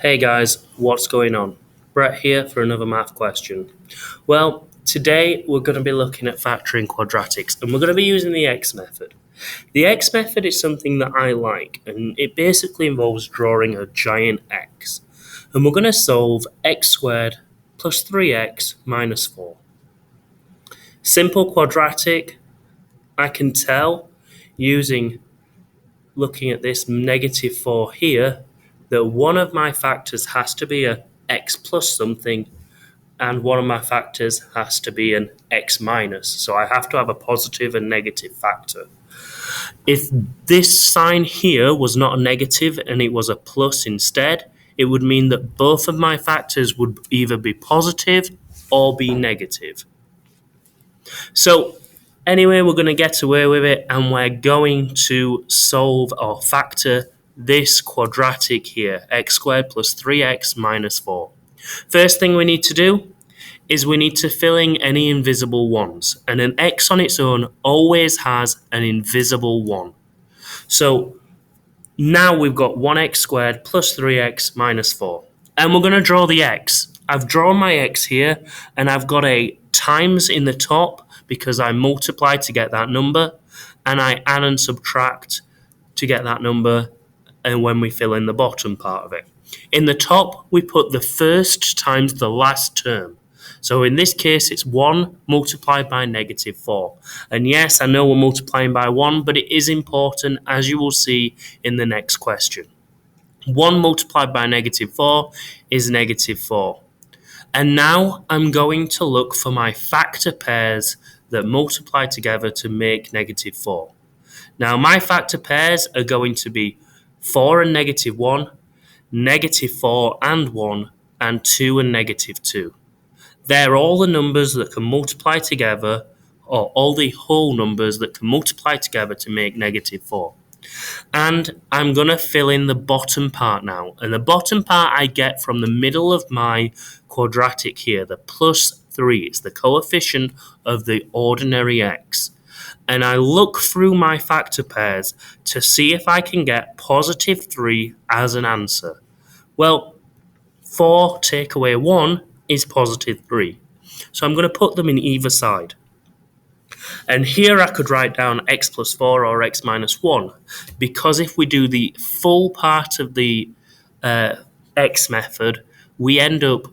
Hey guys, what's going on? Brett here for another math question. Well, today we're going to be looking at factoring quadratics and we're going to be using the X method. The X method is something that I like and it basically involves drawing a giant X. And we're going to solve x squared plus 3x minus 4. Simple quadratic, I can tell looking at this negative 4 here, that one of my factors has to be a x plus something and one of my factors has to be an x minus. So I have to have a positive and negative factor. If this sign here was not a negative and it was a plus instead, it would mean that both of my factors would either be positive or be negative. So anyway, we're going to get away with it and we're going to solve or factor this quadratic here, x squared plus 3x minus 4. First thing we need to do is we need to fill in any invisible ones, and an x on its own always has an invisible 1. So now we've got 1x squared plus 3x minus 4. And we're going to draw the x. I've drawn my x here, and I've got a times in the top because I multiply to get that number, and I add and subtract to get that number, and when we fill in the bottom part of it. In the top, we put the first times the last term. So in this case, it's 1 multiplied by negative 4. And yes, I know we're multiplying by 1, but it is important, as you will see in the next question. 1 multiplied by negative 4 is negative 4. And now I'm going to look for my factor pairs that multiply together to make negative 4. Now my factor pairs are going to be 4 and negative 1, negative 4 and 1, and 2 and negative 2. They're all the numbers that can multiply together, or all the whole numbers that can multiply together to make negative 4. And I'm going to fill in the bottom part now. And the bottom part I get from the middle of my quadratic here, the plus 3. It's the coefficient of the ordinary x. And I look through my factor pairs to see if I can get positive 3 as an answer. Well, 4 take away 1 is positive 3. So I'm going to put them in either side. And here I could write down x plus 4 or x minus 1, because if we do the full part of the x method, we end up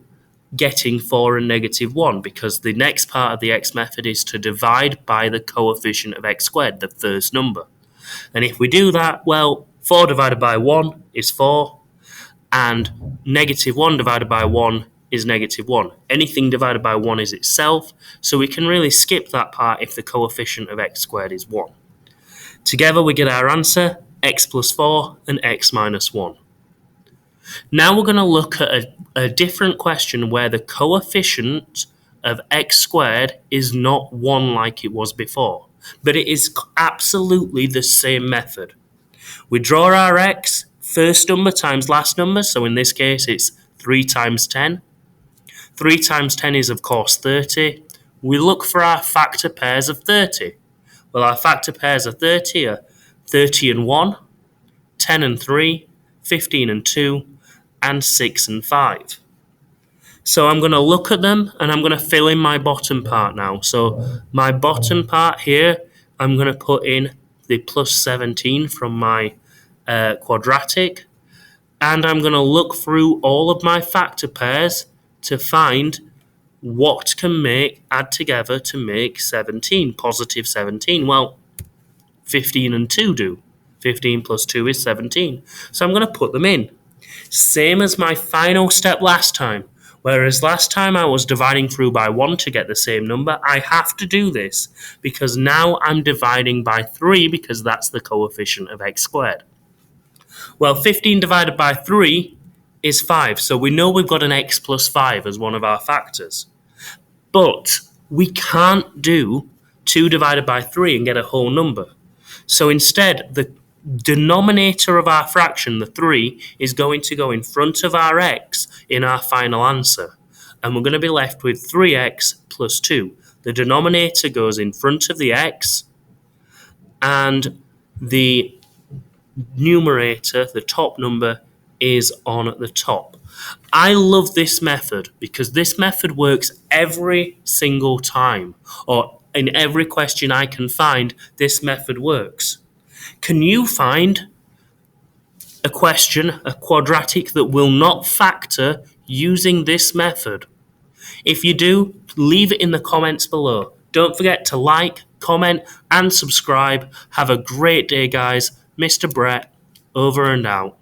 getting 4 and negative 1, because the next part of the x method is to divide by the coefficient of x squared, the first number. And if we do that, well, 4 divided by 1 is 4, and negative 1 divided by 1 is negative 1. Anything divided by 1 is itself, so we can really skip that part if the coefficient of x squared is 1. Together we get our answer, x plus 4 and x minus 1. Now we're going to look at a different question where the coefficient of x squared is not 1 like it was before, but it is absolutely the same method. We draw our x, first number times last number, so in this case it's 3 times 10. 3 times 10 is, of course, 30. We look for our factor pairs of 30. Well, our factor pairs of 30 are 30 and 1, 10 and 3, 15 and 2, and 6 and 5. So I'm going to look at them and I'm going to fill in my bottom part now. So my bottom part here, I'm going to put in the plus 17 from my quadratic. And I'm going to look through all of my factor pairs to find what can add together to make 17, positive 17. Well, 15 and 2 do. 15 plus 2 is 17. So I'm going to put them in. Same as my final step last time. Whereas last time I was dividing through by 1 to get the same number, I have to do this because now I'm dividing by 3 because that's the coefficient of x squared. Well, 15 divided by 3 is 5, so we know we've got an x plus 5 as one of our factors. But we can't do 2 divided by 3 and get a whole number. So instead, the denominator of our fraction, the 3, is going to go in front of our x in our final answer. And we're going to be left with 3x plus 2. The denominator goes in front of the x, and the numerator, the top number, is on the top. I love this method because this method works every single time, or in every question I can find, this method works. Can you find a question, a quadratic that will not factor using this method? If you do, leave it in the comments below. Don't forget to like, comment, and subscribe. Have a great day, guys. Mr. Brett, over and out.